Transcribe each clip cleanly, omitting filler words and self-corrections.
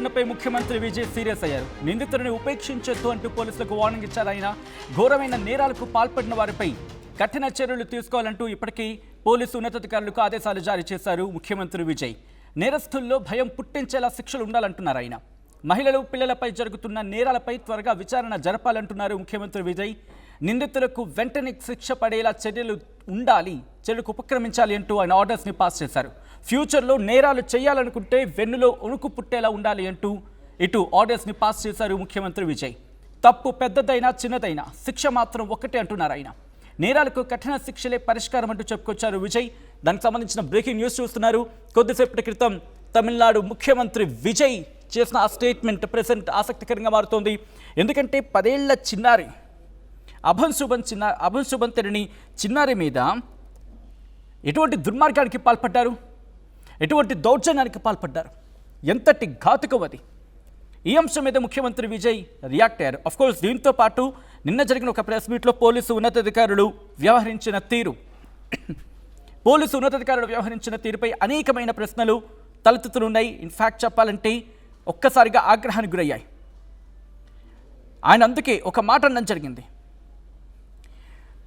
ఘటనపై ముఖ్యమంత్రి విజయ్ సీరియస్ అయ్యారు. నిందితుడిని ఉపేక్షించొద్దు అంటూ పోలీసులకు వార్నింగ్ ఇచ్చారు ఆయన. ఘోరమైన నేరాలకు పాల్పడిన వారిపై కఠిన చర్యలు తీసుకోవాలంటూ ఇప్పటికీ పోలీసు ఉన్నతాధికారులకు ఆదేశాలు జారీ చేశారు ముఖ్యమంత్రి విజయ్. నేరస్తుల్లో భయం పుట్టించేలా శిక్షలు ఉండాలంటున్నారు ఆయన. మహిళలు, పిల్లలపై జరుగుతున్న నేరాలపై త్వరగా విచారణ జరపాలంటున్నారు ముఖ్యమంత్రి విజయ్. నిందితులకు వెంటనే శిక్ష పడేలా చర్యలకు ఉపక్రమించాలి అంటూ ఆయన ఆర్డర్స్ని పాస్ చేశారు. ఫ్యూచర్లో నేరాలు చేయాలనుకుంటే వెన్నులో వణుకు పుట్టేలా ఉండాలి అంటూ ఇటు ఆర్డర్స్ని పాస్ చేశారు ముఖ్యమంత్రి విజయ్. తప్పు పెద్దదైనా చిన్నదైనా శిక్ష మాత్రం ఒక్కటే అంటున్నారు ఆయన. నేరాలకు కఠిన శిక్షలే పరిష్కారం అంటూ చెప్పుకొచ్చారు విజయ్. దానికి సంబంధించిన బ్రేకింగ్ న్యూస్ చూస్తున్నారు. కొద్దిసేపటి క్రితం తమిళనాడు ముఖ్యమంత్రి విజయ్ చేసిన ఆ స్టేట్మెంట్ ప్రెసెంట్ ఆసక్తికరంగా మారుతోంది. ఎందుకంటే 10 ఏళ్ల చిన్నారి అభన్ తెరని చిన్నారి మీద ఎటువంటి దుర్మార్గానికి పాల్పడ్డారు, ఎటువంటి దౌర్జన్యానికి పాల్పడ్డారు, ఎంతటి ఘాతుకం అది. ఈ అంశం మీద ముఖ్యమంత్రి విజయ్ రియాక్ట్ అయ్యారు. అఫ్కోర్స్ దీంతో పాటు నిన్న జరిగిన ఒక ప్రెస్ మీట్లో పోలీసు ఉన్నతాధికారులు వ్యవహరించిన తీరుపై అనేకమైన ప్రశ్నలు తలెత్తుతున్నాయి. ఇన్ఫ్యాక్ట్ చెప్పాలంటే ఒక్కసారిగా ఆగ్రహానికి గురయ్యాయి. ఆయన అందుకే ఒక మాట అనడం జరిగింది.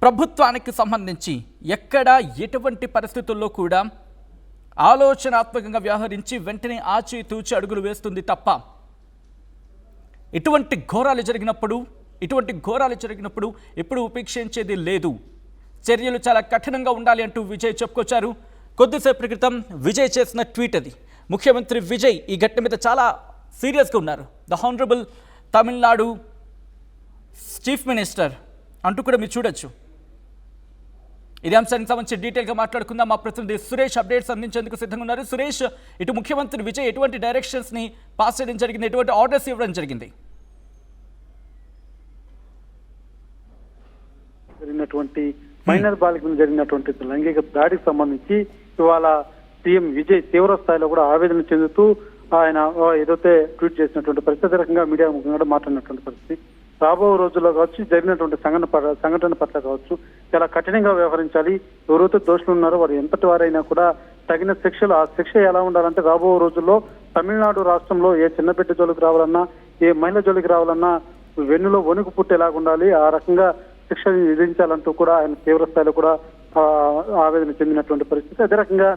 ప్రభుత్వానికి సంబంధించి ఎక్కడా ఎటువంటి పరిస్థితుల్లో కూడా ఆలోచనాత్మకంగా వ్యవహరించి వెంటనే ఆచితూచి అడుగులు వేస్తుంది తప్ప ఇటువంటి ఘోరాలు జరిగినప్పుడు ఎప్పుడు ఉపేక్షించేది లేదు. చర్యలు చాలా కఠినంగా ఉండాలి అంటూ విజయ్ చెప్పుకొచ్చారు. కొద్దిసేపటి క్రితం విజయ్ చేసిన ట్వీట్ అది. ముఖ్యమంత్రి విజయ్ ఈ ఘటన మీద చాలా సీరియస్గా ఉన్నారు. The honourable Tamil Nadu chief minister అంటూ కూడా మీరు చూడొచ్చు. ఇదే అంశానికి సంబంధించి డీటెయిల్గా మాట్లాడుకుందాం. మా ప్రతినిధి సురేష్ అప్డేట్స్ అందించేందుకు సిద్ధంగా ఉన్నారు. సురేష్, ఇటు ముఖ్యమంత్రి విజయ్ ఎటువంటి డైరెక్షన్స్ని పాస్ చేయడం జరిగింది, ఎటువంటి ఆర్డర్స్ ఇవ్వడం జరిగింది? జరిగినటువంటి మైనర్ బాలికలు జరిగినటువంటి లైంగిక దాడికి సంబంధించి ఇవాళ సీఎం విజయ్ తీవ్ర స్థాయిలో కూడా ఆవేదన చెందుతూ ఆయన ఏదైతే ట్వీట్ చేసినటువంటి పరిస్థితి, రకంగా మీడియా ముఖంగా మాట్లాడినటువంటి పరిస్థితి. రాబో రోజుల్లో కావచ్చు, జరిగినటువంటి సంఘటన పట్ల కావచ్చు, చాలా కఠినంగా వ్యవహరించాలి. ఎవరైతే దోషులు ఉన్నారో వారు ఎంతటి వారైనా కూడా తగిన శిక్షలు, ఆ శిక్ష ఎలా ఉండాలంటే రాబో రోజుల్లో తమిళనాడు రాష్ట్రంలో ఏ చిన్న బిడ్డ జోలికి రావాలన్నా, ఏ మహిళ జోలికి రావాలన్నా వెన్నులో వణుకు పుట్టేలాగా ఉండాలి. ఆ రకంగా శిక్ష విధించాలంటూ కూడా ఆయన తీవ్ర స్థాయిలో కూడా ఆవేదన చెందినటువంటి పరిస్థితి. అదే రకంగా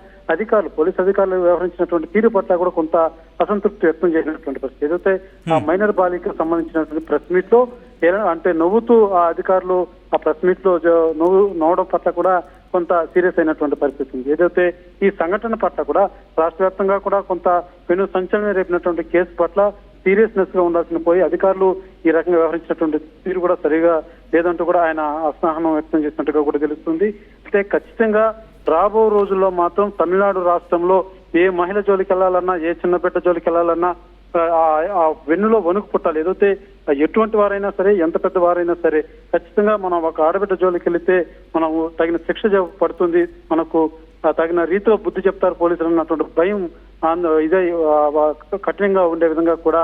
పోలీసు అధికారులు వ్యవహరించినటువంటి తీరు పట్ల కూడా కొంత అసంతృప్తి వ్యక్తం చేసినటువంటి పరిస్థితి. ఏదైతే ఆ మైనర్ బాలికకు సంబంధించినటువంటి ప్రెస్ మీట్ లో అంటే నవ్వుతూ ఆ అధికారులు ఆ ప్రెస్ మీట్ లో నవ్వడం పట్ల కూడా కొంత సీరియస్ అయినటువంటి పరిస్థితి ఉంది. ఏదైతే ఈ సంఘటన పట్ల కూడా రాష్ట్ర వ్యాప్తంగా కూడా కొంత పెను సంచలనం రేపినటువంటి కేసు పట్ల సీరియస్నెస్ గా ఉండాల్సిన పోయి అధికారులు ఈ రకంగా వ్యవహరించినటువంటి తీరు కూడా సరిగా లేదంటూ కూడా ఆయన అసహనం వ్యక్తం చేసినట్టుగా కూడా తెలుస్తుంది. అయితే ఖచ్చితంగా రాబో రోజుల్లో మాత్రం తమిళనాడు రాష్ట్రంలో ఏ మహిళ జోలికి వెళ్ళాలన్నా, ఏ చిన్న బిడ్డ జోలికి వెళ్ళాలన్నా ఆ వెన్నులో వణుకు పుట్టాలి. ఏదైతే ఎటువంటి వారైనా సరే, ఎంత పెద్ద వారైనా సరే, ఖచ్చితంగా మనం ఒక ఆడబిడ్డ జోలికి వెళితే మనము తగిన శిక్ష పడుతుంది, మనకు తగిన రీతిలో బుద్ధి చెప్తారు పోలీసులు అన్నటువంటి భయం ఇదే కఠినంగా ఉండే విధంగా కూడా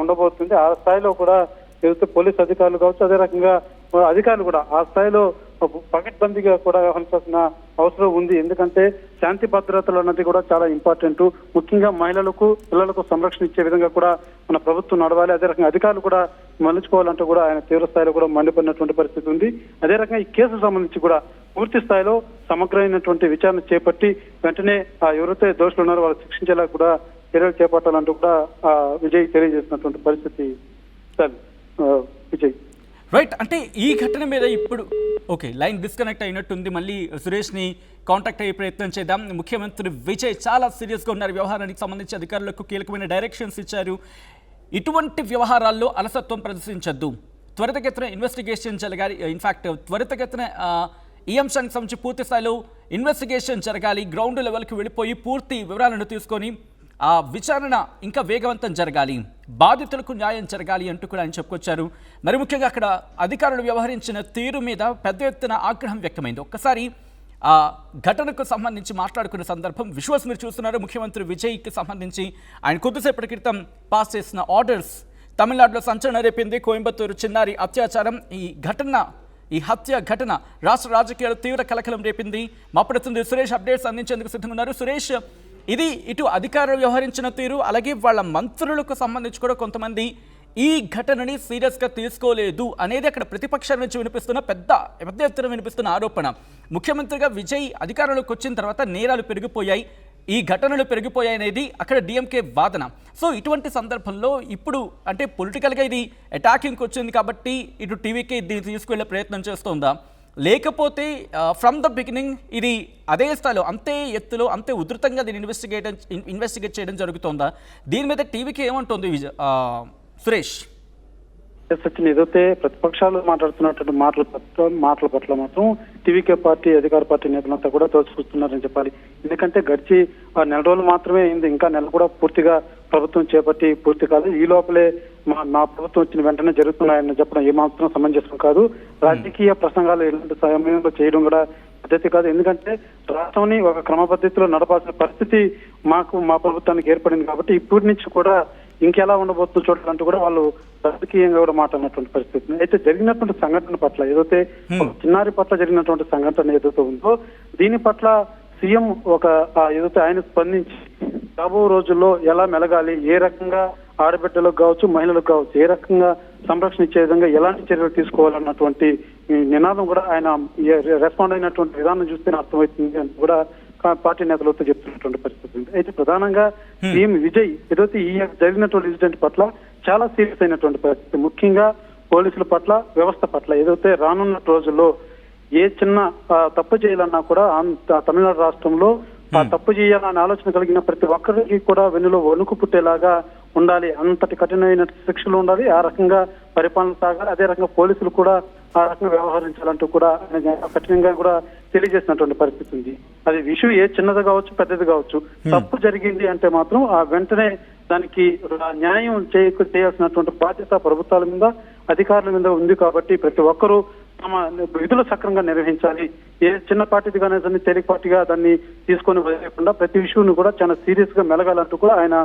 ఉండబోతుంది. ఆ స్థాయిలో కూడా ఏదైతే పోలీసు అధికారులు కావచ్చు, అదే రకంగా అధికారులు కూడా ఆ స్థాయిలో పకడ్బందీగా కూడా వ్యవహరించాల్సిన అవసరం ఉంది. ఎందుకంటే శాంతి భద్రతలు అన్నది కూడా చాలా ఇంపార్టెంట్. ముఖ్యంగా మహిళలకు, పిల్లలకు సంరక్షణ ఇచ్చే విధంగా కూడా మన ప్రభుత్వం నడవాలి. అదే రకంగా అధికారులు కూడా మలుచుకోవాలంటూ కూడా ఆయన తీవ్ర స్థాయిలో కూడా మండిపడినటువంటి పరిస్థితి ఉంది. అదే రకంగా ఈ కేసుకు సంబంధించి కూడా పూర్తి స్థాయిలో సమగ్రమైనటువంటి విచారణ చేపట్టి వెంటనే ఎవరైతే దోషులు ఉన్నారో వాళ్ళు శిక్షించేలా కూడా చర్యలు చేపట్టాలంటూ కూడా విజయ్ తెలియజేసినటువంటి పరిస్థితి. విజయ్ రైట్, అంటే ఈ ఘటన మీద ఇప్పుడు లైన్ డిస్కనెక్ట్ అయినట్టుంది. మళ్ళీ సురేష్ని కాంటాక్ట్ అయ్యే ప్రయత్నం చేద్దాం. ముఖ్యమంత్రి విజయ్ చాలా సీరియస్గా ఉన్నారు. వ్యవహారానికి సంబంధించి అధికారులకు కీలకమైన డైరెక్షన్స్ ఇచ్చారు. ఇటువంటి వ్యవహారాల్లో అలసత్వం ప్రదర్శించద్దు, త్వరితగతిన ఇన్వెస్టిగేషన్ జరగాలి. ఇన్ఫ్యాక్ట్ త్వరితగతిన ఈ అంశానికి సంబంధించి పూర్తి స్థాయిలో ఇన్వెస్టిగేషన్ జరగాలి. గ్రౌండ్ లెవెల్కి వెళ్ళిపోయి పూర్తి వివరాలను తీసుకొని ఆ విచారణ ఇంకా వేగవంతం జరగాలి, బాధితులకు న్యాయం జరగాలి అంటూ కూడా ఆయన చెప్పుకొచ్చారు. మరి ముఖ్యంగా అక్కడ అధికారులు వ్యవహరించిన తీరు మీద పెద్ద ఎత్తున ఆగ్రహం వ్యక్తమైంది. ఒక్కసారి ఆ ఘటనకు సంబంధించి మాట్లాడుకునే సందర్భం విజువల్స్ మీరు చూస్తున్నారు. ముఖ్యమంత్రి విజయ్కి సంబంధించి ఆయన కొద్దిసేపటి క్రితం పాస్ చేసిన ఆర్డర్స్ తమిళనాడులో సంచలనం రేపింది. కోయంబత్తూరు చిన్నారి అత్యాచారం, ఈ హత్య ఘటన రాష్ట్ర రాజకీయాలు తీవ్ర కలకలం రేపింది. మా ప్రతినిధి సురేష్ అప్డేట్స్ అందించేందుకు సిద్ధంగా ఉన్నారు. సురేష్, ఇది ఇటు అధికారులు వ్యవహరించిన తీరు, అలాగే వాళ్ళ మంత్రులకు సంబంధించి కూడా కొంతమంది ఈ ఘటనని సీరియస్గా తీసుకోలేదు అనేది అక్కడ ప్రతిపక్షాల నుంచి వినిపిస్తున్న పెద్ద ఎత్తున వినిపిస్తున్న ఆరోపణ. ముఖ్యమంత్రిగా విజయ్ అధికారంలోకి వచ్చిన తర్వాత నేరాలు పెరిగిపోయాయి, ఈ ఘటనలు పెరిగిపోయాయి అనేది అక్కడ డిఎంకే వాదన. సో ఇటువంటి సందర్భంలో ఇప్పుడు అంటే పొలిటికల్గా ఇది అటాకింగ్కి వచ్చింది కాబట్టి ఇటు టీవీకే దీన్ని తీసుకువెళ్ళే ప్రయత్నం చేస్తోందా, లేకపోతే ఫ్రమ్ ద బిగినింగ్ ఇది అదే స్థాయిలో అంతే ఎత్తులో అంతే ఉధృతంగా దీన్ని ఇన్వెస్టిగేట్ చేయడం జరుగుతోందా? దీని మీద టీవీకి ఏమంటుంది సురేష్? సచిన్, ఏదైతే ప్రతిపక్షాలు మాట్లాడుతున్నటువంటి మాటల పట్ల మాత్రం టీవీకే పార్టీ అధికార పార్టీ నేతలంతా కూడా తోసిపుస్తున్నారని చెప్పాలి. ఎందుకంటే గడిచి నెల రోజులు మాత్రమే అయింది, ఇంకా నెల కూడా పూర్తిగా ప్రభుత్వం చేపట్టి పూర్తి కాదు. ఈ లోపలే మా ప్రభుత్వం వచ్చిన వెంటనే జరుగుతున్నాయని చెప్పడం ఏమాత్రం సమంజసం కాదు. రాజకీయ ప్రసంగాలు ఇలాంటి సమయంలో చేయడం కూడా పద్ధతి కాదు. ఎందుకంటే రాష్ట్రాన్ని ఒక క్రమ పద్ధతిలో నడపాల్సిన పరిస్థితి మా ప్రభుత్వానికి ఏర్పడింది కాబట్టి ఇప్పటి నుంచి కూడా ఇంకెలా ఉండబోతుందో చూడాలంటూ కూడా వాళ్ళు రాజకీయంగా కూడా మాట్లాడినటువంటి పరిస్థితి. అయితే జరిగినటువంటి సంఘటన పట్ల ఏదైతే చిన్నారి పట్ల జరిగినటువంటి సంఘటన ఏదైతే ఉందో దీని పట్ల సీఎం ఏదైతే ఆయన స్పందించి రాబో రోజుల్లో ఎలా మెలగాలి, ఏ రకంగా ఆడబిడ్డలకు కావచ్చు మహిళలకు కావచ్చు ఏ రకంగా సంరక్షణ ఇచ్చే విధంగా ఎలాంటి చర్యలు తీసుకోవాలన్నటువంటి నినాదం కూడా ఆయన రెస్పాండ్ అయినటువంటి విధానం చూస్తే అర్థమవుతుంది అని కూడా పార్టీ నేతలతో చెప్తున్నటువంటి పరిస్థితి ఉంది. అయితే ప్రధానంగా సీఎం విజయ్ ఏదైతే ఈ జరిగినటువంటి ఇన్సిడెంట్ పట్ల చాలా సీరియస్ అయినటువంటి పరిస్థితి, ముఖ్యంగా పోలీసుల పట్ల వ్యవస్థ పట్ల ఏదైతే రానున్న రోజుల్లో ఏ చిన్న తప్పు చేయాలన్నా కూడా తమిళనాడు రాష్ట్రంలో తప్పు చేయాలనే ఆలోచన కలిగిన ప్రతి ఒక్కరికి కూడా వెన్నులో వణుకు పుట్టేలాగా ఉండాలి, అంతటి కఠినమైన శిక్షలు ఉండాలి, ఆ రకంగా పరిపాలన సాగాలి, అదే రకంగా పోలీసులు కూడా ఆ రకంగా వ్యవహరించాలంటూ కూడా కఠినంగా కూడా తెలియజేసినటువంటి పరిస్థితి ఉంది. అది విషయం ఏ చిన్నది కావచ్చు పెద్దది కావచ్చు, తప్పు జరిగింది అంటే మాత్రం ఆ వెంటనే దానికి న్యాయం చేయాల్సినటువంటి బాధ్యత ప్రభుత్వాల మీద అధికారుల మీద ఉంది. కాబట్టి ప్రతి ఒక్కరూ తమ విధులు సక్రమంగా నిర్వహించాలి. ఏ చిన్న పార్టీది కానీ తేలికపాటిగా దాన్ని తీసుకొని వదిలేకుండా ప్రతి విషయాన్ని కూడా చాలా సీరియస్ గా మెలగాలంటూ కూడా ఆయన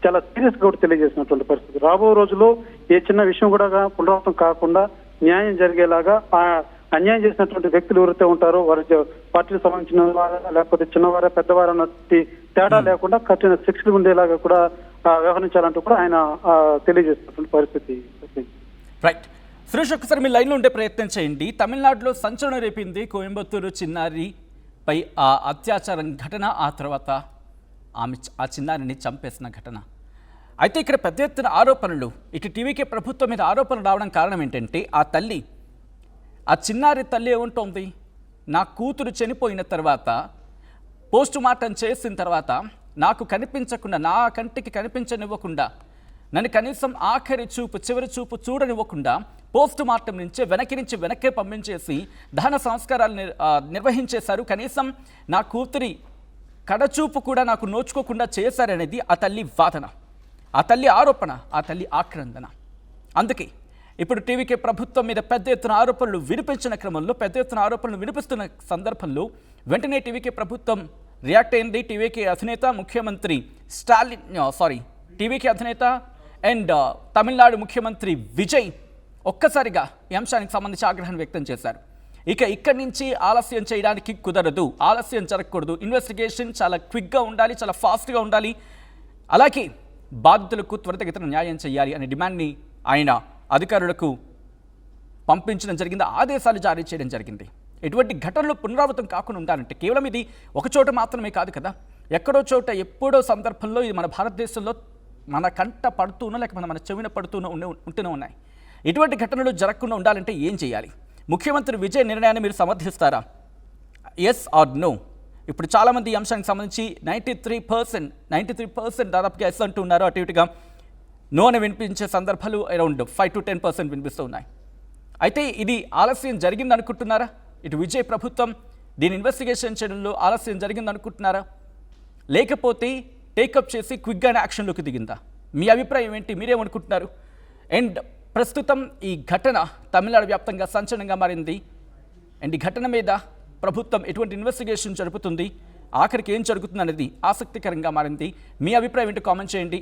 చాలా సీరియస్ గా కూడా తెలియజేసినటువంటి పరిస్థితి. రాబో రోజుల్లో ఏ చిన్న విషయం కూడా పునరావృతం కాకుండా న్యాయం జరిగేలాగా ఆ అన్యాయం చేసినటువంటి వ్యక్తులు ఎవరైతే ఉంటారో వారి పార్టీకి సంబంధించిన వారా లేకపోతే చిన్నవారా పెద్దవారా అన్నటువంటి తేడా లేకుండా కఠిన శిక్షలు ఉండేలాగా కూడా వ్యవహరించాలంటూ కూడా ఆయన తెలియజేసినటువంటి పరిస్థితి. రైట్ సురేష్, ఒక్కసారి మీ లైన్లో ఉండే ప్రయత్నం చేయండి. తమిళనాడులో సంచలనం రేపింది కోయంబత్తూరు చిన్నారిపై ఆ అత్యాచారం ఘటన, ఆ తర్వాత ఆ చిన్నారిని చంపేసిన ఘటన. అయితే ఇక్కడ పెద్ద ఎత్తున ఆరోపణలు, ఇటు టీవీకే ప్రభుత్వం మీద ఆరోపణలు రావడం కారణం ఏంటంటే ఆ చిన్నారి తల్లి ఏముంటోంది, నా కూతురు చనిపోయిన తర్వాత పోస్ట్ మార్టం చేసిన తర్వాత నాకు కనిపించకుండా, నా కంటికి కనిపించనివ్వకుండా, నన్ను కనీసం ఆఖరి చూపు చివరి చూపు చూడనివ్వకుండా పోస్ట్ మార్టం నుంచే వెనక్కే పంపించేసి దహన సంస్కారాలు నిర్వహించేశారు. కనీసం నా కూతురి కడచూపు కూడా నాకు నోచుకోకుండా చేశారనేది ఆ తల్లి వాదన, ఆ తల్లి ఆరోపణ, ఆ తల్లి ఆక్రందన. అందుకే ఇప్పుడు టీవీకే ప్రభుత్వం మీద పెద్ద ఎత్తున ఆరోపణలు వినిపించిన క్రమంలో, పెద్ద ఎత్తున ఆరోపణలు వినిపిస్తున్న సందర్భంలో వెంటనే టీవీకే ప్రభుత్వం రియాక్ట్ అయింది. టీవీకే అధినేత ముఖ్యమంత్రి టీవీకే అధినేత అండ్ తమిళనాడు ముఖ్యమంత్రి విజయ్ ఒక్కసారిగా ఈ అంశానికి సంబంధించి ఆగ్రహం వ్యక్తం చేశారు. ఇక్కడి నుంచి ఆలస్యం చేయడానికి కుదరదు, ఆలస్యం జరగకూడదు, ఇన్వెస్టిగేషన్ చాలా క్విక్గా ఉండాలి, చాలా ఫాస్ట్గా ఉండాలి, అలాగే బాధితులకు త్వరితగతిన న్యాయం చేయాలి అనే డిమాండ్ని ఆయన అధికారులకు పంపించడం జరిగింది, ఆదేశాలు జారీ చేయడం జరిగింది. ఎటువంటి ఘటనలు పునరావృతం కాకుండా ఉండాలంటే కేవలం ఇది ఒక చోట మాత్రమే కాదు కదా, ఎక్కడో చోట ఎప్పుడో సందర్భంలో ఇది మన భారతదేశంలో మన కంట పడుతూనో లేకపోతే మన చెవిన పడుతూనో ఉంటూనే ఉన్నాయి. ఇటువంటి ఘటనలు జరగకుండా ఉండాలంటే ఏం చేయాలి? ముఖ్యమంత్రి విజయ్ నిర్ణయాన్ని మీరు సమర్థిస్తారా? Yes are no? ఇప్పుడు చాలామంది ఈ అంశానికి సంబంధించి 93% దాదాపుగా ఎస్ అంటూ ఉన్నారు. అటు ఇటుగా నో అని వినిపించే సందర్భాలు అరౌండ్ 5 to 10% వినిపిస్తూ ఉన్నాయి. అయితే ఇది ఆలస్యం జరిగింది అనుకుంటున్నారా? ఇటు విజయ్ ప్రభుత్వం దీని ఇన్వెస్టిగేషన్ చేయడంలో ఆలస్యం జరిగింది అనుకుంటున్నారా, లేకపోతే టేకప్ చేసి క్విక్గానే యాక్షన్లోకి దిగిందా? మీ అభిప్రాయం ఏంటి? మీరేమనుకుంటున్నారు? అండ్ ప్రస్తుతం ఈ ఘటన తమిళనాడు వ్యాప్తంగా సంచలనంగా మారింది. అండ్ ఈ ఘటన మీద ప్రభుత్వం ఎటువంటి ఇన్వెస్టిగేషన్ జరుపుతుంది, ఆఖరికి ఏం జరుగుతుంది అనేది ఆసక్తికరంగా మారింది. మీ అభిప్రాయం ఏంటో కామెంట్ చేయండి.